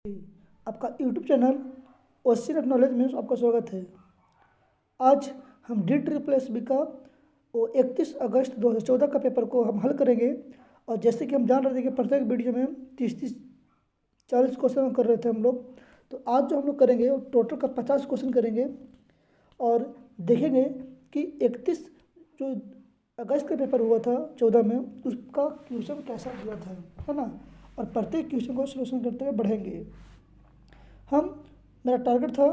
आपका YouTube channel ocean of knowledge में आपका स्वागत है। आज हम डी ट्रिपल एस बी का 31 अगस्त 2014 का पेपर को हम हल करेंगे। और जैसे कि हम जान रहे थे कि प्रत्येक वीडियो में 30-40 क्वेश्चन कर रहे थे हम लोग, तो आज जो हम लोग करेंगे वो टोटल का 50 क्वेश्चन करेंगे और देखेंगे कि 31 जो अगस्त का पेपर हुआ था 14 में, उसका क्वेश्चन कैसा दिया था, है ना। और प्रत्येक क्वेश्चन को सोल्यूशन करते हुए बढ़ेंगे। मेरा टारगेट था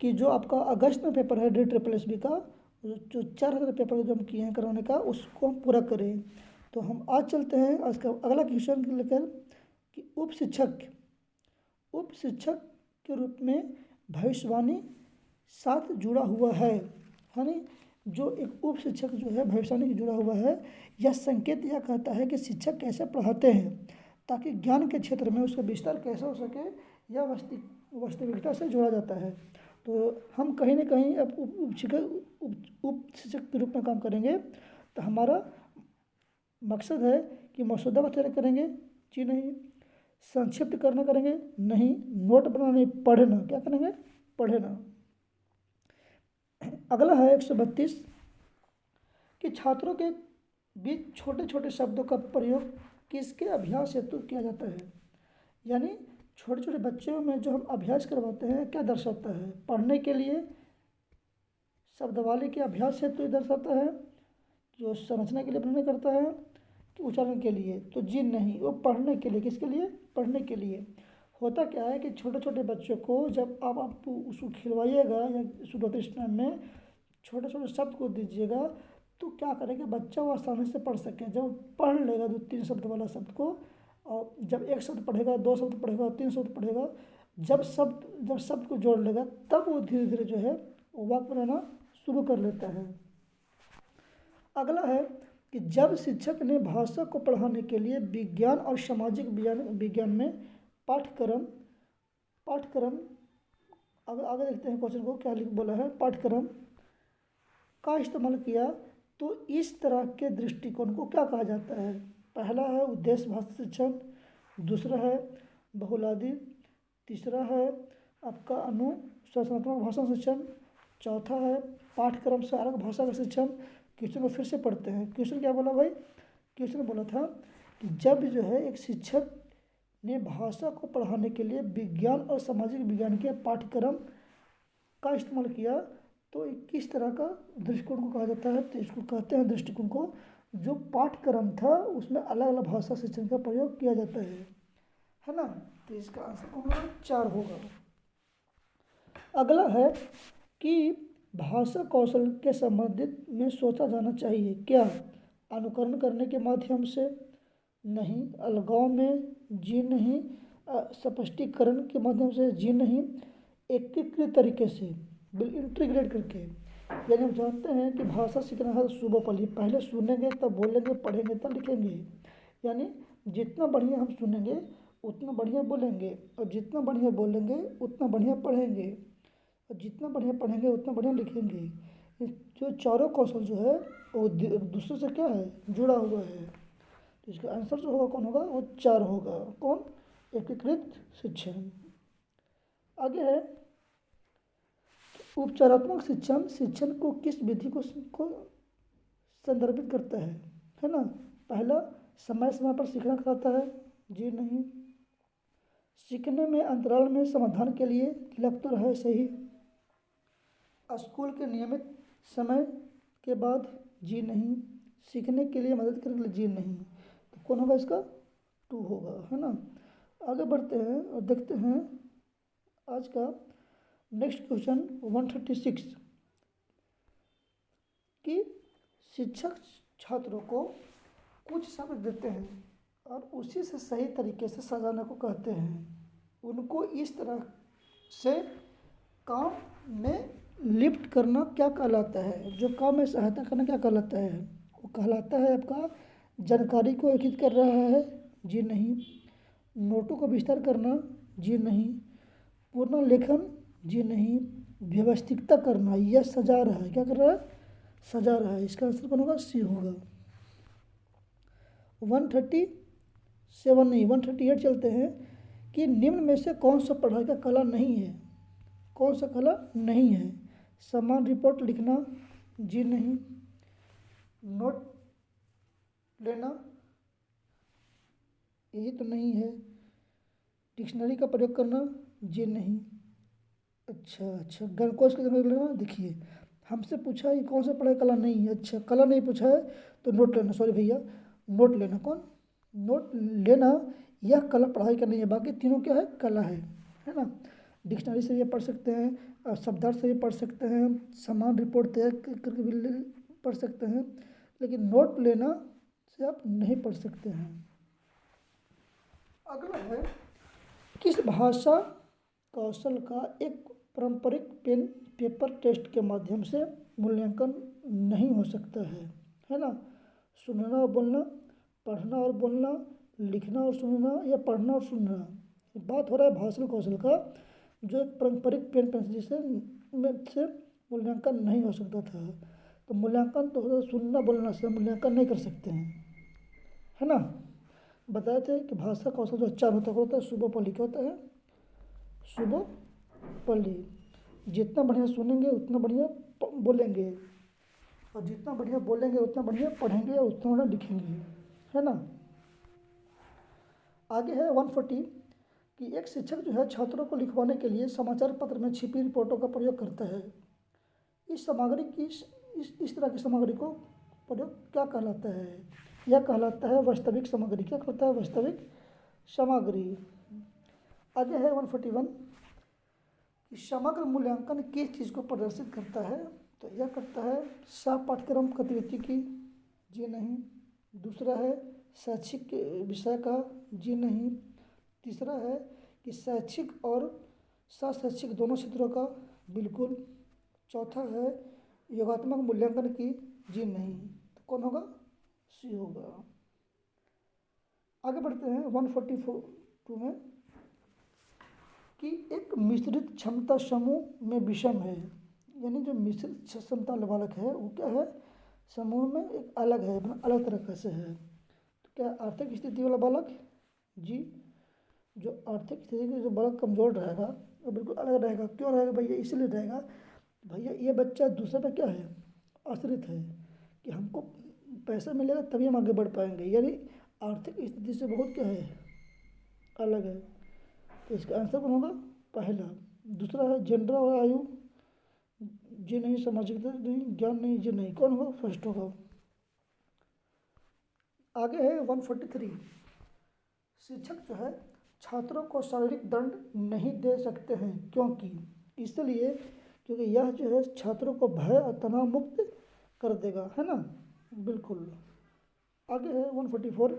कि जो आपका अगस्त में पेपर है डी ट्रिपल एस बी का, जो 4000 पेपर जो हम किए हैं कराने का, उसको हम पूरा करें। तो हम आज चलते हैं आज का अगला क्वेश्चन लेकर कि उप शिक्षक के रूप में भविष्यवाणी साथ जुड़ा हुआ है, यानी जो एक उप शिक्षक जो है भविष्यवाणी से जुड़ा हुआ है। यह संकेत यह कहता है कि शिक्षक कैसे पढ़ाते हैं ताकि ज्ञान के क्षेत्र में उसका विस्तार कैसे हो सके, यह वास्तविकता से जोड़ा जाता है। तो हम कहीं ना कहीं अब उप शिक्षक के रूप में काम करेंगे। तो हमारा मकसद है कि मसौदा तैयार करेंगे जी नहीं, संक्षिप्त करना करेंगे नहीं, नोट बनाने पढ़ना, क्या करेंगे पढ़ना। अगला है 132 कि छात्रों के बीच छोटे छोटे शब्दों का प्रयोग किसके अभ्यास हेतु किया जाता है। यानी छोटे छोटे बच्चों में जो हम अभ्यास करवाते हैं क्या दर्शाता है, पढ़ने के लिए शब्दावली के अभ्यास हेतु दर्शाता है, जो संरचना के लिए प्रश्न करता है, कि उच्चारण के लिए। तो जी नहीं, वो पढ़ने के लिए। किसके लिए? पढ़ने के लिए। होता क्या है कि छोटे छोटे बच्चों को जब आप उसको खिलवाइएगा या शुरुआती स्टार्ट में छोटे छोटे शब्द को दीजिएगा तो क्या करेगा बच्चा वो आसानी से पढ़ सके। जब पढ़ लेगा 2-3 शब्द वाला शब्द को, और जब एक शब्द पढ़ेगा, 2 शब्द पढ़ेगा, 3 शब्द पढ़ेगा, जब शब्द को जोड़ लेगा तब वो धीरे धीरे जो है वाक्य बनाना शुरू कर लेता है। अगला है कि जब शिक्षक ने भाषा को पढ़ाने के लिए विज्ञान और सामाजिक विज्ञान में पाठ्यक्रम आगे देखते हैं क्वेश्चन को क्या बोला है। पाठ्यक्रम का इस्तेमाल किया तो इस तरह के दृष्टिकोण को क्या कहा जाता है। पहला है उद्देश्य भाषा शिक्षण, दूसरा है बहुलादी, तीसरा है आपका अनुशासनात्मक भाषा शिक्षण, चौथा है पाठ्यक्रम से अलग भाषा का शिक्षण। क्वेश्चन को फिर से पढ़ते हैं। क्वेश्चन क्या बोला भाई? क्वेश्चन बोला था कि जब जो है एक शिक्षक ने भाषा को पढ़ाने के लिए विज्ञान और सामाजिक विज्ञान के पाठ्यक्रम का इस्तेमाल किया तो किस तरह का दृष्टिकोण को कहा जाता है। तो इसको कहते हैं दृष्टिकोण को जो पाठ्यक्रम था उसमें अलग अलग भाषा शिक्षण का प्रयोग किया जाता है ना। तो इसका आंसर होगा 4 होगा। अगला है कि भाषा कौशल के संबंधित में सोचा जाना चाहिए क्या। अनुकरण करने के माध्यम से नहीं, अलगाव में जी नहीं, स्पष्टीकरण के माध्यम से जी नहीं, एकीकृत तरीके से इंटीग्रेट करके। यानी हम जानते हैं कि भाषा सीखना है सुबोपली, पहले सुनेंगे तब बोलेंगे, पढ़ेंगे तब लिखेंगे। यानी जितना बढ़िया हम सुनेंगे उतना बढ़िया बोलेंगे, और जितना बढ़िया बोलेंगे उतना बढ़िया पढ़ेंगे, और जितना बढ़िया पढ़ेंगे उतना बढ़िया लिखेंगे। जो चारों कौशल जो है वो दूसरे से क्या है जुड़ा हुआ है। तो इसका आंसर जो होगा कौन होगा? वो 4 होगा। कौन? एकीकृत शिक्षण। आगे है उपचारात्मक शिक्षण को किस विधि को संदर्भित करता है ना। पहला समय समय पर सीखना कराता है, जी नहीं। सीखने में अंतराल में समाधान के लिए लगता है, सही। स्कूल के नियमित समय के बाद, जी नहीं। सीखने के लिए मदद करने के लिए, जी नहीं। तो कौन होगा इसका? 2 होगा, है ना। आगे बढ़ते हैं और देखते हैं आज का नेक्स्ट क्वेश्चन 136 कि शिक्षक छात्रों को कुछ शब्द देते हैं और उसी से सही तरीके से सजाने को कहते हैं। उनको इस तरह से काम में लिफ्ट करना क्या कहलाता है? जो काम में सहायता करना क्या कहलाता है? वो कहलाता है आपका जानकारी को एकीकृत कर रहा है, जी नहीं। नोटों को विस्तार करना, जी नहीं। पूर्ण लेखन, जी नहीं। व्यवस्थितता करना, यह सजा रहा है, क्या कर रहा है? सजा रहा है। इसका आंसर कौन होगा? सी होगा। 137 नहीं 138 चलते हैं कि निम्न में से कौन सा पढ़ाई का कला नहीं है? कौन सा कला नहीं है? समान रिपोर्ट लिखना, जी नहीं। नोट लेना, यही तो नहीं है। डिक्शनरी का प्रयोग करना, जी नहीं। अच्छा, गणकोश का प्रयोग लेना, देखिए हमसे पूछा है कि कौन सा पढ़ाई कला नहीं है। अच्छा, कला नहीं पूछा है तो नोट लेना, सॉरी भैया, नोट लेना। कौन? नोट लेना, यह कला पढ़ाई का नहीं है। बाकी तीनों क्या है? कला है ना। डिक्शनरी से ये पढ़ सकते हैं, शब्दार्थ से भी पढ़ सकते हैं, समान रिपोर्ट तैयार करके भी पढ़ सकते हैं, लेकिन नोट लेना से आप नहीं पढ़ सकते हैं। अगला है, किस भाषा कौशल का एक पारंपरिक पेन पेपर टेस्ट के माध्यम से मूल्यांकन नहीं हो सकता है ना। सुनना और बोलना, पढ़ना और बोलना, लिखना और सुनना, या पढ़ना और सुनना। बात हो रहा है भाषण कौशल का, जो एक पारंपरिक पेन पेंसिल से मूल्यांकन नहीं हो सकता था। तो मूल्यांकन तो होता, सुनना बोलना से मूल्यांकन नहीं कर सकते हैं, है ना। बताए थे कि भाषा कौशल जो 4 होता है सुबोपल्ली। क्या होता है? सुबोपल्ली। जितना बढ़िया सुनेंगे उतना बढ़िया बोलेंगे, और जितना बढ़िया बोलेंगे उतना बढ़िया पढ़ेंगे, और उतना बढ़िया लिखेंगे, है ना। आगे है 140 कि एक शिक्षक जो है छात्रों को लिखवाने के लिए समाचार पत्र में छिपी रिपोर्टों का प्रयोग करता है। इस सामग्री की इस तरह की सामग्री को प्रयोग क्या कहलाता है? यह कहलाता है वास्तविक सामग्री। क्या कहलाता है? वास्तविक सामग्री। आगे है 141 कि समग्र मूल्यांकन किस चीज़ को प्रदर्शित करता है? तो यह करता है साफ पाठ्यक्रम गतिविधि की, जी नहीं। दूसरा है शैक्षिक विषय का, जी नहीं। तीसरा है कि शैक्षिक और शैक्षिक दोनों क्षेत्रों का, बिल्कुल। चौथा है योगात्मक मूल्यांकन की, जी नहीं। तो कौन होगा? सी होगा। आगे बढ़ते हैं 142 में कि एक मिश्रित क्षमता समूह में विषम है, यानी जो मिश्रित क्षमता वाला बालक है वो क्या है? समूह में एक अलग है, अलग तरह से है। तो क्या आर्थिक स्थिति वाला बालक? जी। जो आर्थिक स्थिति के जो बालक कमजोर रहेगा वो बिल्कुल अलग रहेगा। क्यों रहेगा भैया? इसलिए रहेगा भैया ये बच्चा दूसरे पे क्या है? आश्रित है, कि हमको पैसा मिलेगा तभी हम आगे बढ़ पाएंगे, यानी आर्थिक स्थिति से बहुत क्या है? अलग है। तो इसका आंसर कौन होगा? पहला। दूसरा है जेंडर और आयु, जी नहीं। सामाजिकता नहीं, ज्ञान नहीं, जी नहीं। कौन होगा? फर्स्ट होगा। आगे है 143 शिक्षक जो है छात्रों को शारीरिक दंड नहीं दे सकते हैं, क्योंकि इसलिए क्योंकि यह जो है छात्रों को भय और तनाव मुक्त कर देगा, है ना, बिल्कुल। आगे है 144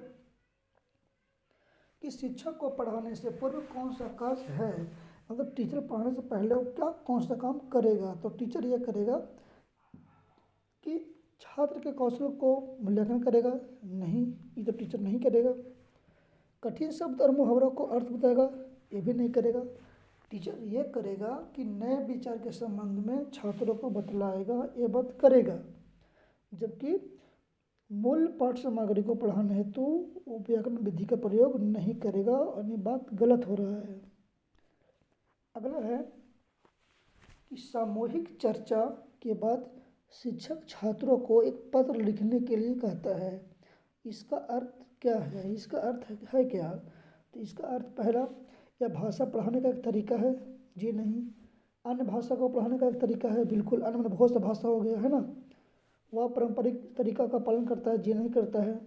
कि शिक्षक को पढ़ाने से पूर्व कौन सा कार्य है, मतलब टीचर पढ़ाने से पहले वो क्या कौन सा काम करेगा? तो टीचर यह करेगा कि छात्र के कौशल को मूल्यांकन करेगा, नहीं, ये तो टीचर नहीं करेगा। कठिन शब्द और मुहावरों को अर्थ बताएगा, ये भी नहीं करेगा। टीचर ये करेगा कि नए विचार के संबंध में छात्रों को बतलाएगा, ये बात करेगा। जबकि मूल पाठ सामग्री को पढ़ाने हेतु व्याकरण विधि का प्रयोग नहीं करेगा, और ये बात गलत हो रहा है। अगला है कि सामूहिक चर्चा के बाद शिक्षक छात्रों को एक पत्र लिखने के लिए कहता है। इसका अर्थ क्या है? इसका अर्थ है क्या? तो इसका अर्थ पहला, यह भाषा पढ़ाने का एक तरीका है, जी नहीं। अन्य भाषा को पढ़ाने का एक तरीका है, बिल्कुल। अन्य में बहुत सा भाषा हो गया, है ना। वह पारंपरिक तरीका का पालन करता है, जी नहीं करता है।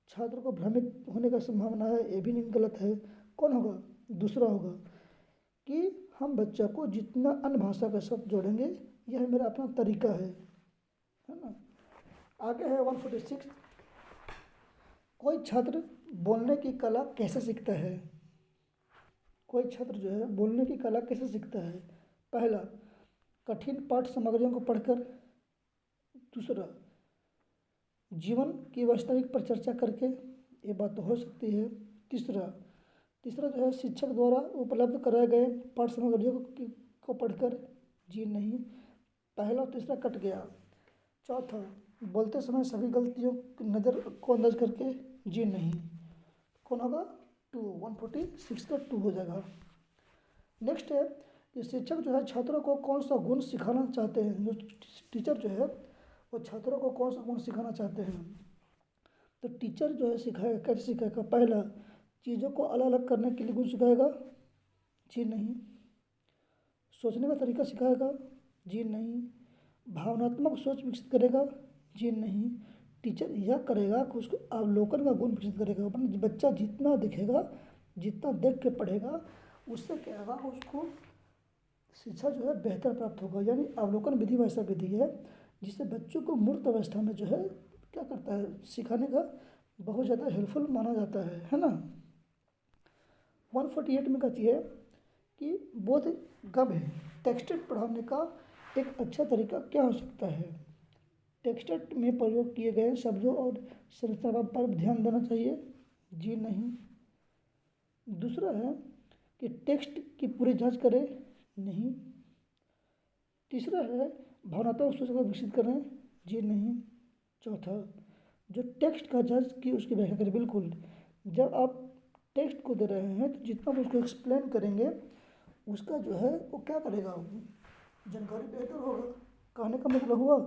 छात्र को भ्रमित होने का संभावना है, ये भी नहीं, गलत है। कौन होगा? दूसरा होगा कि हम बच्चा को जितना अन्य भाषा के साथ जोड़ेंगे, यह मेरा अपना तरीका है ना। आगे है 146 कोई छात्र बोलने की कला कैसे सीखता है? कोई छात्र जो है बोलने की कला कैसे सीखता है? पहला, कठिन पाठ सामग्रियों को पढ़कर। दूसरा, जीवन की वास्तविक पर चर्चा करके, ये बात तो हो सकती है। तीसरा जो है शिक्षक द्वारा उपलब्ध कराए गए पाठ सामग्रियों को पढ़कर, जी नहीं। पहला और तीसरा कट गया। चौथा, बोलते समय सभी गलतियों की नज़र को अंदाज करके, जी नहीं। कौन होगा? 2, 146 का 2 हो जाएगा। नेक्स्ट है कि शिक्षक जो है छात्रों को कौन सा गुण सिखाना चाहते हैं। जो टीचर जो है वो छात्रों को कौन सा गुण सिखाना चाहते हैं। तो टीचर जो है सिखाएगा, कैसे सिखाएगा। पहला, चीज़ों को अलग अलग करने के लिए गुण सिखाएगा। जी नहीं। सोचने का तरीका सिखाएगा। जी नहीं। भावनात्मक सोच विकसित करेगा। जी नहीं। टीचर यह करेगा कि उसको अवलोकन का गुण विकसित करेगा। अपने बच्चा जितना दिखेगा, जितना देख के पढ़ेगा, उससे क्या होगा, उसको शिक्षा जो है बेहतर प्राप्त होगा। यानी अवलोकन विधि वैसा विधि है जिससे बच्चों को मूर्त अवस्था में जो है क्या करता है, सिखाने का बहुत ज़्यादा हेल्पफुल माना जाता है ना। 148 में कहती है कि बोध गम है, टेक्स्टेड पढ़ाने का एक अच्छा तरीका क्या हो सकता है। टेक्स्टेड में प्रयोग किए गए शब्दों और संरचना पर ध्यान देना चाहिए। जी नहीं। दूसरा है कि टेक्स्ट की पूरी जांच करें। नहीं। तीसरा है भावनात्मक सोच को विकसित करें। जी नहीं। चौथा, जो टेक्स्ट का जांच की उसकी व्याख्या करें। बिल्कुल, जब आप टेक्स्ट को दे रहे हैं तो जितना आप उसको एक्सप्लेन करेंगे उसका जो है वो क्या करेगा, जानकारी बेहतर होगा। कहने का मतलब हुआ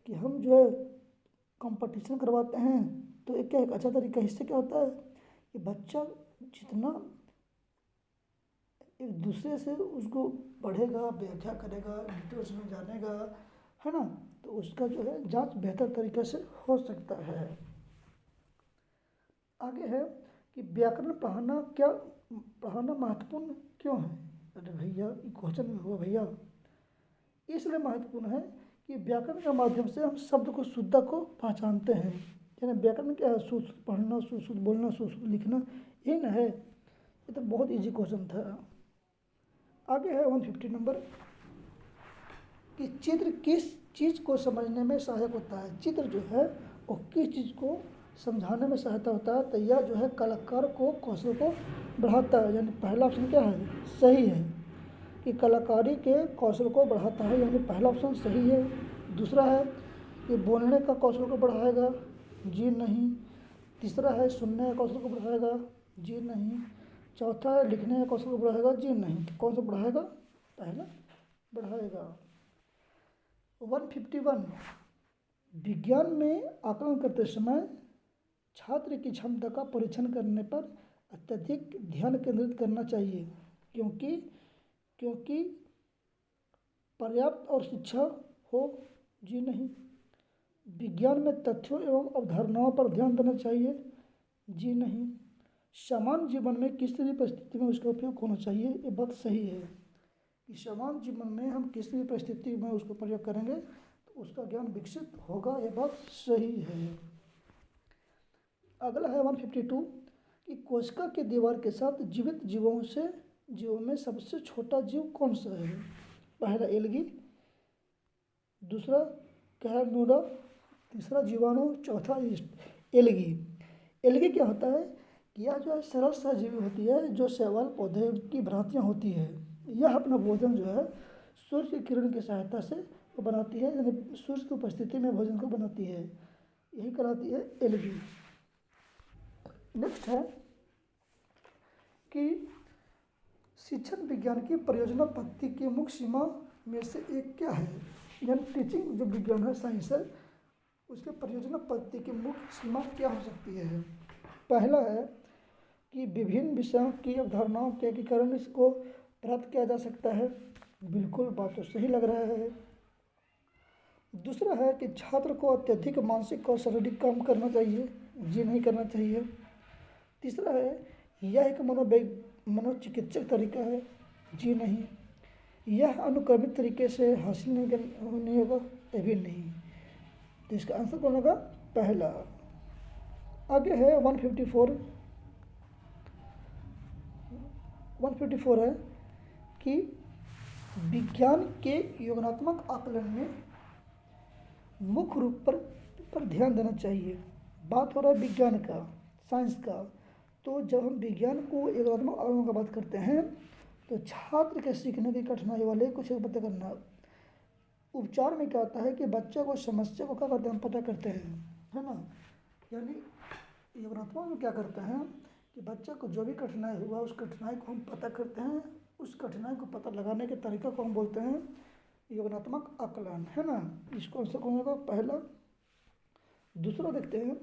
कि हम जो है कंपटीशन करवाते हैं तो एक क्या एक अच्छा तरीका, इससे क्या होता है कि बच्चा जितना एक दूसरे से उसको पढ़ेगा, व्याख्या करेगा, डिटेल्स में जानेगा, है ना, तो उसका जो है जांच बेहतर तरीके से हो सकता है। आगे है कि व्याकरण पढ़ाना महत्वपूर्ण क्यों है। अरे भैया, क्वेश्चन में हुआ भैया, इसलिए महत्वपूर्ण है कि व्याकरण के माध्यम से हम शब्द को शुद्धता को पहचानते हैं। यानी व्याकरण क्या है, शुद्ध पढ़ना, शुद्ध बोलना, शुद्ध लिखना, ये ना है। ये तो बहुत इजी क्वेश्चन था। आगे है 150 नंबर कि चित्र किस चीज़ को समझने में सहायक होता है। चित्र जो है वो किस चीज़ को समझाने में सहायता होता है। तो यह जो है कलाकार को कौशल को बढ़ाता है। यानी पहला ऑप्शन क्या है, सही है कि कलाकारी के कौशल को बढ़ाता है, यानी पहला ऑप्शन सही है। दूसरा है कि बोलने का कौशल को बढ़ाएगा। जी नहीं। तीसरा है सुनने का कौशल को बढ़ाएगा। जी नहीं। चौथा है लिखने का कौशल को बढ़ाएगा। जी नहीं। कौन सा बढ़ाएगा, पहला बढ़ाएगा। 151 विज्ञान में आकलन करते समय छात्र की क्षमता का परीक्षण करने पर अत्यधिक ध्यान केंद्रित करना चाहिए क्योंकि पर्याप्त और शिक्षा हो। जी नहीं। विज्ञान में तथ्यों एवं अवधारणाओं पर ध्यान देना चाहिए। जी नहीं। सामान्य जीवन में किसी भी परिस्थिति में उसका उपयोग होना चाहिए। ये बात सही है कि सामान्य जीवन में हम किसी भी परिस्थिति में उसको प्रयोग करेंगे तो उसका ज्ञान विकसित होगा। ये बात सही है। अगला है 152 कि कोशिका की दीवार के साथ जीवित जीवों में सबसे छोटा जीव कौन सा है। पहला एल्गी, दूसरा कैरनूरा, तीसरा जीवाणु, चौथा एल्गी। एल्गी क्या होता है कि यह जो है सरल सहजीवी होती है जो शैवाल पौधे की भ्रांतियाँ होती है। यह अपना भोजन जो है सूर्य की किरण की सहायता से वो बनाती है, यानी सूर्य की उपस्थिति में भोजन को बनाती है। यही कहलाती है एल्गी। नेक्स्ट है कि शिक्षण विज्ञान की परियोजना पद्धति की मुख्य सीमा में से एक क्या है। यानी टीचिंग जो विज्ञान है, साइंस है, उसके परियोजना पद्धति की मुख्य सीमा क्या हो सकती है। पहला है कि विभिन्न विषयों की अवधारणाओं के एकीकरण इसको प्राप्त किया जा सकता है। बिल्कुल, बात तो सही लग रहा है। दूसरा है कि छात्र को अत्यधिक मानसिक और शारीरिक काम करना चाहिए। जी नहीं करना चाहिए। तीसरा है यह एक मनोचिकित्सक तरीका है। जी नहीं। यह अनुक्रमित तरीके से हासिल नहीं होगा। ये भी नहीं। तो इसका आंसर कौन होगा, पहला। आगे है 154 है कि विज्ञान के योगात्मक आकलन में मुख्य रूप पर ध्यान देना चाहिए। बात हो रहा है विज्ञान का, साइंस का। तो जब हम विज्ञान को योगात्मक आकलन की बात करते हैं तो छात्र के सीखने की कठिनाई वाले कुछ पता करना। उपचार में क्या होता है कि बच्चे को समस्या को क्या करते हैं, हम पता करते हैं, है ना। यानी योगात्मक में क्या करते हैं कि बच्चा को जो भी कठिनाई हुआ उस कठिनाई को हम पता करते हैं, उस कठिनाई को पता लगाने के तरीका को हम बोलते हैं योगात्मक आकलन, है ना। इसको आंसर कौन होगा? पहला। दूसरा देखते हैं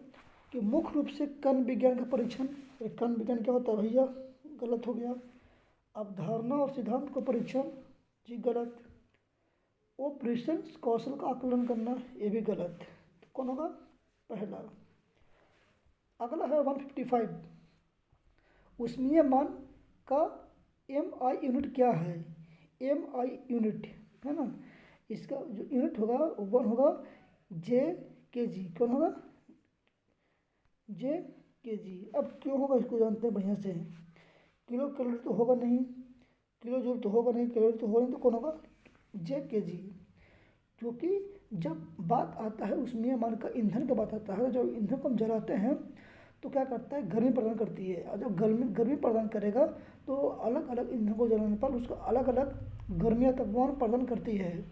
कि मुख्य रूप से कण विज्ञान का परीक्षण। कण विज्ञान क्या होता है भैया? गलत हो गया। अवधारणा और सिद्धांत को परीक्षण, जी गलत। ऑपरेशन कौशल का आकलन करना, ये भी गलत। तो कौन होगा? पहला। अगला है 155, ऊष्मीय मान का एमआई यूनिट क्या है? एमआई यूनिट, है ना। इसका जो यूनिट होगा वो होगा जे के जी। कौन होगा? जे के जी। अब क्यों होगा इसको जानते हैं बढ़िया से। किलो कैलोरी तो होगा नहीं, किलो जूल तो होगा नहीं, कैलोरी तो होगा नहीं, तो कौन होगा? जे के जी। क्योंकि जब बात आता है ऊष्मीय मान का, ईंधन की बात आता है, जब ईंधन को हम जलाते हैं तो क्या करता है? गर्मी प्रदान करती है। और जब गर्मी प्रदान करेगा तो अलग अलग ईंधन को जलाने पर उसको अलग अलग गर्मी या तापमान प्रदान करती है।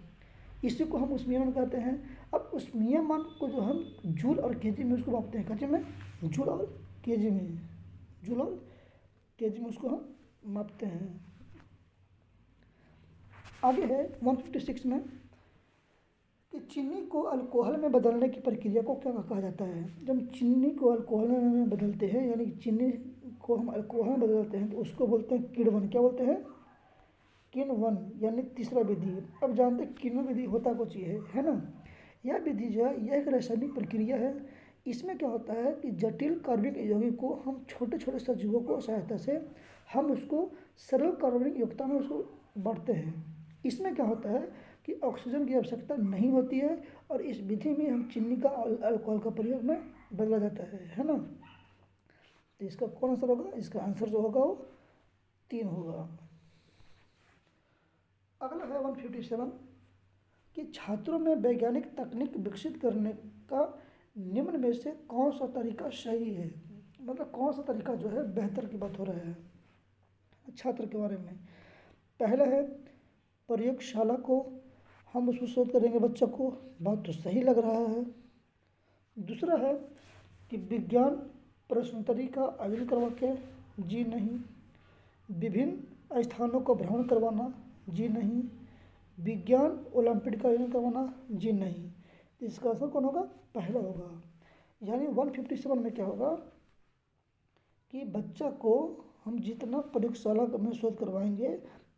इसी को हम ऊष्मीय मान कहते हैं। अब ऊष्मीय मान को जो हम जूल और केजी में उसको मापते हैं, कैसे में? जूल और केजी में, जूल और केजी में उसको हम मापते हैं। आगे है 156 में कि चीनी को अल्कोहल में बदलने की प्रक्रिया को क्या कहा जाता है? जब चीनी को अल्कोहल में बदलते हैं, यानी चीनी को हम अल्कोहल में बदलते हैं, तो उसको बोलते हैं किण्वन। क्या बोलते हैं? किण्वन, यानी तीसरा विधि। अब जानते हैं किण्वन विधि होता कुछ ही है ना। यह विधि जो है यह एक रासायनिक प्रक्रिया है। इसमें क्या होता है कि जटिल कार्बनिक यौगिक को हम छोटे छोटे सजीवों को सहायता से हम उसको सरल कार्बनिक युक्ता में उसको बांटते हैं। इसमें क्या होता है कि ऑक्सीजन की आवश्यकता नहीं होती है, और इस विधि में हम चीनी का अल्कोहल का प्रयोग में बदला जाता है ना। तो इसका कौन आंसर होगा? इसका आंसर जो होगा वो 3 होगा। अगला है 157 कि छात्रों में वैज्ञानिक तकनीक विकसित करने का निम्न में से कौन सा तरीका सही है? मतलब कौन सा तरीका जो है बेहतर की बात हो रहा है छात्र के बारे में। पहला है प्रयोगशाला को हम उसमें शोध करेंगे बच्चों को, बात तो सही लग रहा है। दूसरा है कि विज्ञान प्रश्नोत्तरी का आयोजन करवा के, जी नहीं। विभिन्न स्थानों का भ्रमण करवाना, जी नहीं। विज्ञान ओलंपियाड का आयोजन करवाना, जी नहीं। इसका आंसर कौन होगा? पहला होगा। यानी 157 में क्या होगा कि बच्चा को हम जितना प्रयोगशाला में शोध करवाएंगे।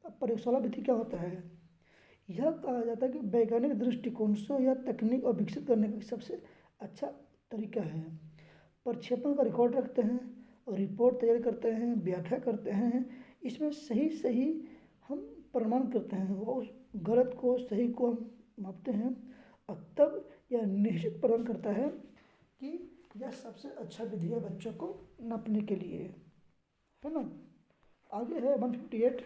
प्रयोगशाला विधि क्या होता है? यह कहा जाता है कि वैज्ञानिक दृष्टिकोण से यह तकनीक और विकसित करने का सबसे अच्छा तरीका है। प्रक्षेपण का रिकॉर्ड रखते हैं और रिपोर्ट तैयार करते हैं, व्याख्या करते हैं। इसमें सही सही हम प्रमाण करते हैं, वो उस गलत को सही को हम मापते हैं, और तब यह निश्चित प्रदान करता है कि यह सबसे अच्छा विधि है बच्चों को नापने के लिए, है ना। आगे है 158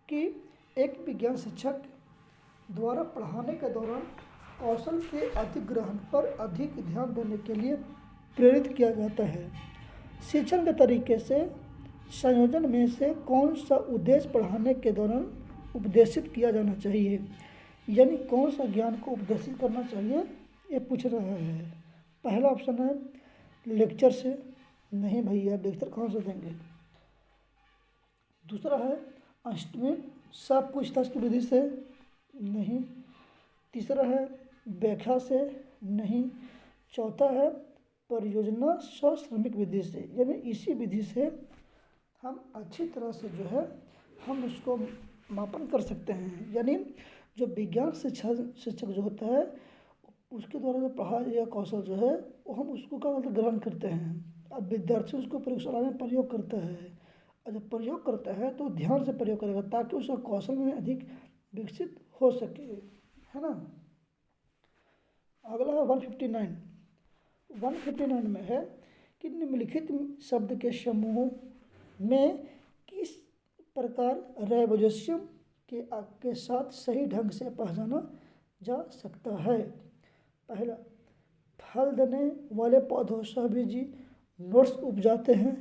कि एक विज्ञान शिक्षक द्वारा पढ़ाने के दौरान कौशल के अधिग्रहण पर अधिक ध्यान देने के लिए प्रेरित किया जाता है। शिक्षण के तरीके से संयोजन में से कौन सा उद्देश्य पढ़ाने के दौरान उपदेशित किया जाना चाहिए? यानी कौन सा ज्ञान को उपदेशित करना चाहिए, ये पूछ रहा है। पहला ऑप्शन है लेक्चर से, नहीं भैया लेक्चर कहाँ से देंगे। दूसरा है एस्टीमेट सब पूछताछ की विधि से, नहीं। तीसरा है व्याख्या से, नहीं। चौथा है परियोजना श्रमिक विधि से, यानी इसी विधि से हम अच्छी तरह से जो है हम उसको मापन कर सकते हैं। यानी जो विज्ञान शिक्षक जो होता है उसके द्वारा जो पढ़ाया गया कौशल जो है वो हम उसको क्या मतलब ग्रहण करते हैं। अब विद्यार्थी उसको प्रयोगशाला में प्रयोग करता है, और जब प्रयोग करता है तो ध्यान से प्रयोग करेगा ताकि उसका कौशल में अधिक विकसित हो सके, है ना। अगला है 159 में है कि निम्नलिखित शब्द के समूह में किस प्रकार राइबोज़ोम के साथ सही ढंग से पहचाना जा सकता है? पहला, फल देने वाले पौधों सहबीजी नोट्स उपजाते हैं,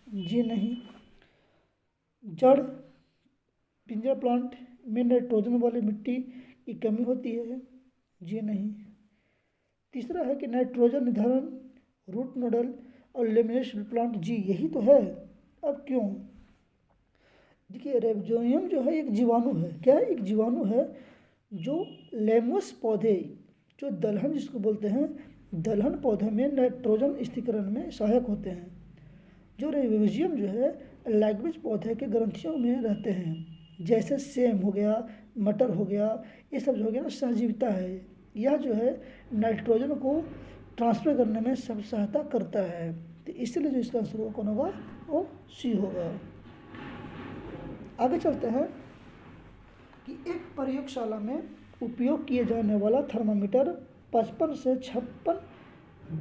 जी नहीं। जड़ पिंजर प्लांट में नाइट्रोजन वाली मिट्टी की कमी होती है, जी नहीं। तीसरा है कि नाइट्रोजन निर्धारण रूट नोडल और लेमिनेशन प्लांट जी, यही तो है। अब क्यों? देखिए रेबजोनियम जो है एक जीवाणु है। क्या है? एक जीवाणु है जो लेमस पौधे, जो दलहन जिसको बोलते हैं, दलहन पौधे में नाइट्रोजन स्थिरीकरण में सहायक होते हैं। जो रेबेजियम जो है लैग्वेज पौधे के ग्रंथियों में रहते हैं, जैसे सेम हो गया, मटर हो गया, ये सब जो हो गया ना सहजीविता है। यह जो है नाइट्रोजन को ट्रांसफर करने में सब सहायता करता है। तो इसलिए जो इसका आंसर कौन होगा? वो सी होगा। आगे चलते हैं कि एक प्रयोगशाला में उपयोग किए जाने वाला थर्मामीटर 55 से 56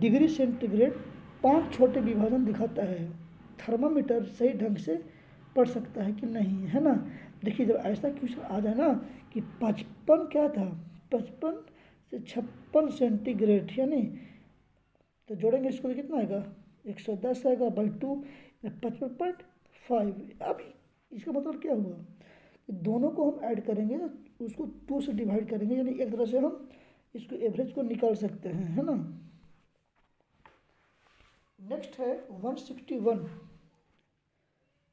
डिग्री सेंटीग्रेड 5 छोटे विभाजन दिखाता है। थर्मामीटर सही ढंग से पढ़ सकता है कि नहीं, है ना? देखिए जब ऐसा क्वेश्चन आ जाए ना कि 55 क्या था, 55 से 56 सेंटीग्रेड, यानी तो जोड़ेंगे इसको तो कितना आएगा? 110 आएगा बाई 2, 55.5। अब इसका मतलब क्या हुआ? दोनों को हम ऐड करेंगे, उसको 2 से डिवाइड करेंगे, यानी एक तरह से हम इसको एवरेज को निकाल सकते हैं, है ना? नेक्स्ट है 161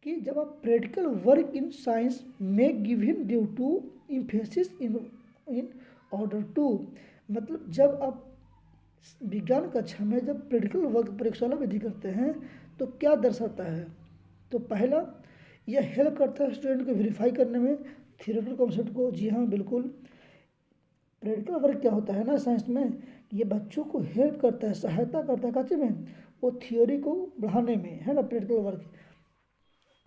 कि जब आप प्रैक्टिकल वर्क इन साइंस में given due to emphasis in order to, मतलब जब आप विज्ञान कक्षा में जब प्रैक्टिकल वर्क प्रयोगशाला विधि करते हैं तो क्या दर्शाता है? तो पहला, यह हेल्प करता है स्टूडेंट को वेरीफाई करने में थियोरेटिकल कॉन्सेप्ट को। जी हाँ बिल्कुल, प्रैक्टिकल वर्क क्या होता है ना साइंस में, ये बच्चों को हेल्प करता है, सहायता करता है काचे में, वो थियोरी को बढ़ाने में, है ना, प्रैक्टिकल वर्क।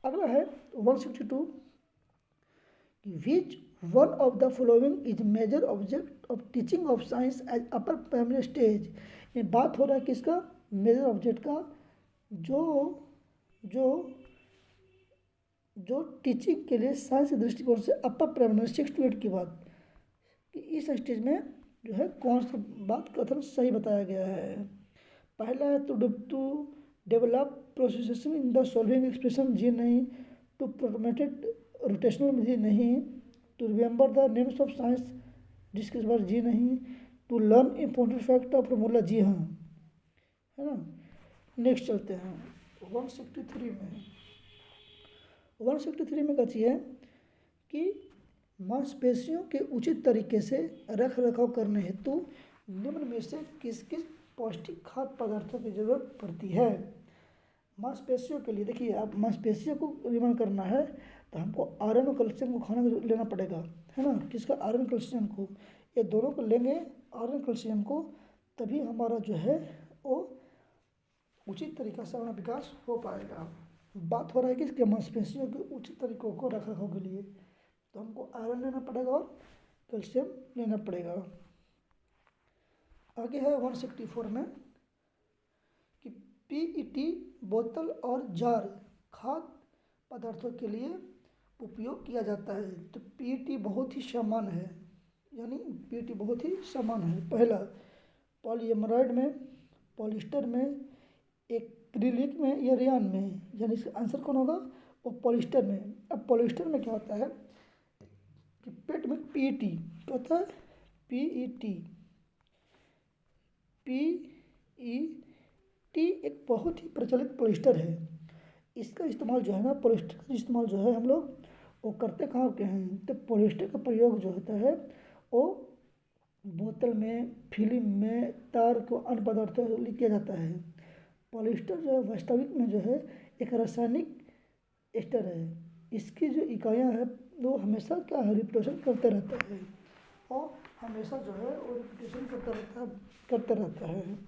अगला है 162 which one of the following is major object of teaching of science as upper primary stage. ये बात हो रहा है किसका? मेजर ऑब्जेक्ट का, जो जो जो टीचिंग के लिए साइंस के दृष्टिकोण से अपर प्राइमरी 6 to 8 की बात, कि इस स्टेज में जो है कौन सा बात कथन सही बताया गया है। पहला है to develop processing in the solving expression, जी नहीं। टू प्रोटोमेटेड रोटेशनल विधि, नहीं। To remember the names of science जिसके बाद, जी नहीं। To learn important fact of formula, जी हाँ, है ना। नेक्स्ट चलते हैं 163 में। 163 में कहती है कि मांसपेशियों के उचित तरीके से रख रखाव करने हेतु निम्न में से किस किस पौष्टिक खाद्य पदार्थों की जरूरत पड़ती है? मांसपेशियों के लिए देखिए, आप मांसपेशियों को निर्माण करना है तो हमको आयरन और कैल्शियम को खाना लेना पड़ेगा, है ना। किसका? आयरन कैल्शियम को, ये दोनों को लेंगे, आयरन कैल्शियम को, तभी हमारा जो है वो उचित तरीक़ा से अपना विकास हो पाएगा। बात हो रहा है कि इसके मांसपेशियों के उचित तरीकों को रख रखाव के लिए, तो हमको आयरन लेना पड़ेगा और कैल्शियम लेना पड़ेगा। आगे है 164 में कि पीईटी बोतल और जार खाद्य पदार्थों के लिए उपयोग किया जाता है। तो पीईटी बहुत ही सामान्य है, यानी पीईटी बहुत ही सामान्य है। पहला पॉलीएमराइड में, पॉलिस्टर में, एक्रिलिक में या रेयन में, यानी इसका आंसर कौन होगा? वो पॉलिस्टर में। अब पॉलिस्टर में क्या होता है कि पेट में पीईटी क्या होता है? पीईटी, पीईटी एक बहुत ही प्रचलित पॉलिस्टर है। इसका इस्तेमाल जो है ना, पॉलिस्टर का इस्तेमाल जो है हम लोग वो करते कहाँ के हैं? तो पॉलिस्टर का प्रयोग जो होता है वो बोतल में, फिल्म में, तार को, अन्य पदार्थों के लिए किया जाता है। पॉलिस्टर जो है वास्तविक में जो है एक रासायनिक एस्टर है। इसकी जो इकाइयाँ हैं वो हमेशा क्या है? रिप्रेजेंट करते रहता है, और हमेशा जो है वो रिपीटेशन करता रहता है।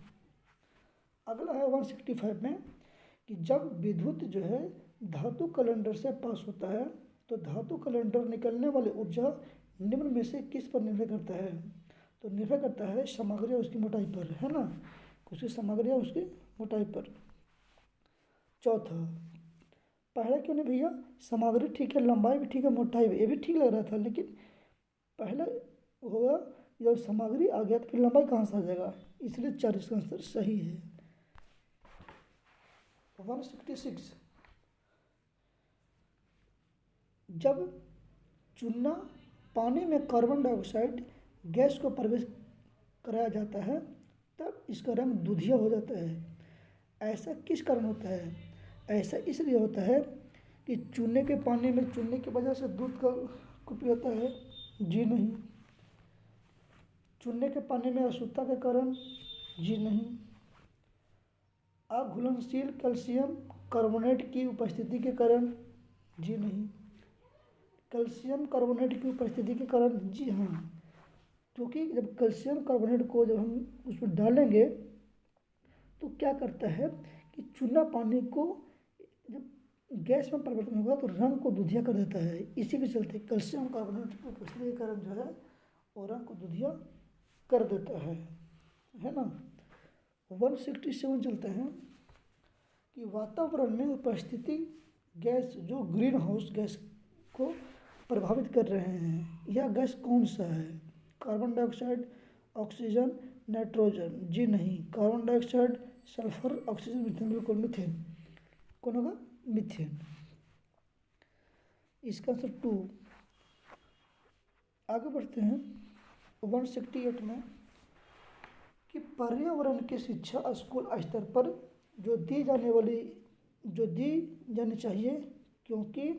अगला है 165 में कि जब विद्युत जो है धातु कैलेंडर से पास होता है तो धातु कैलेंडर निकलने वाली ऊर्जा निम्न में से किस पर निर्भर करता है? तो निर्भर करता है सामग्री और उसकी मोटाई पर, है ना, उसकी सामग्री और उसकी मोटाई पर। चौथा, पहला क्यों नहीं भैया? सामग्री ठीक है, लंबाई भी ठीक है, मोटाई भी, ये भी ठीक लग रहा था, लेकिन पहला होगा जब सामग्री आ गया तो फिर लंबाई कहाँ से आ जाएगा? इसलिए 4 इसका आंसर सही है। 166 जब चूना पानी में कार्बन डाइऑक्साइड गैस को प्रवेश कराया जाता है तब इसका रंग दूधिया हो जाता है। ऐसा किस कारण होता है? ऐसा इसलिए होता है कि चूने के पानी में चूने की वजह से दूध का कुपी होता है? जी नहीं। चूने के पानी में अशुद्धता के कारण? जी नहीं। अघुलनशील कैल्शियम कार्बोनेट की उपस्थिति के कारण? जी नहीं। कैल्शियम कार्बोनेट की उपस्थिति के कारण? जी हाँ। क्योंकि जब कैल्शियम कार्बोनेट को जब हम उसमें डालेंगे तो क्या करता है कि चूना पानी को जब गैस में परिवर्तन होगा तो रंग को दुधिया कर देता है। इसी के चलते कैल्शियम कार्बोनेट की उपस्थिति के कारण जो है वो रंग को दुधिया कर देता है ना। 167 चलते हैं कि वातावरण में उपस्थिति गैस जो ग्रीन हाउस गैस को प्रभावित कर रहे हैं, यह गैस कौन सा है? Carbon dioxide, oxygen, nitrogen? जी नहीं। Carbon dioxide, sulphur, oxygen, methane. बिल्कुल मीथेन। कौन होगा? मीथेन। इसका आंसर 2। आगे बढ़ते हैं 168 में कि पर्यावरण की शिक्षा स्कूल स्तर पर जो दी जानी चाहिए क्योंकि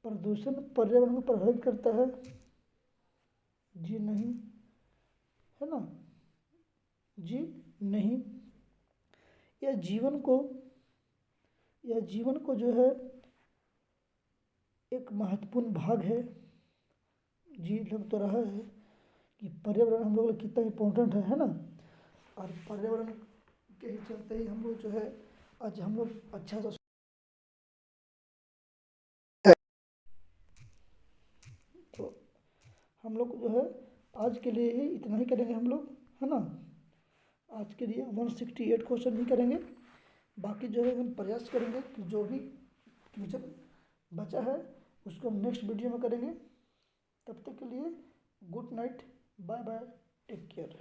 प्रदूषण पर्यावरण को प्रभावित करता है? जी नहीं। है ना? जी नहीं। यह जीवन को जो है एक महत्वपूर्ण भाग है। जी लग तो रहा है कि पर्यावरण हम लोग कितना इम्पोर्टेंट है ना। और पर्यावरण के ही चलते ही हम लोग जो है आज हम लोग अच्छा सा तो हम लोग जो है आज के लिए ही इतना ही करेंगे हम लोग, है ना। आज के लिए 168 क्वेश्चन ही करेंगे। बाकी जो है हम प्रयास करेंगे कि जो भी फ्यूचर बचा है उसको हम नेक्स्ट वीडियो में करेंगे। तब तक के लिए good night, bye bye, take care.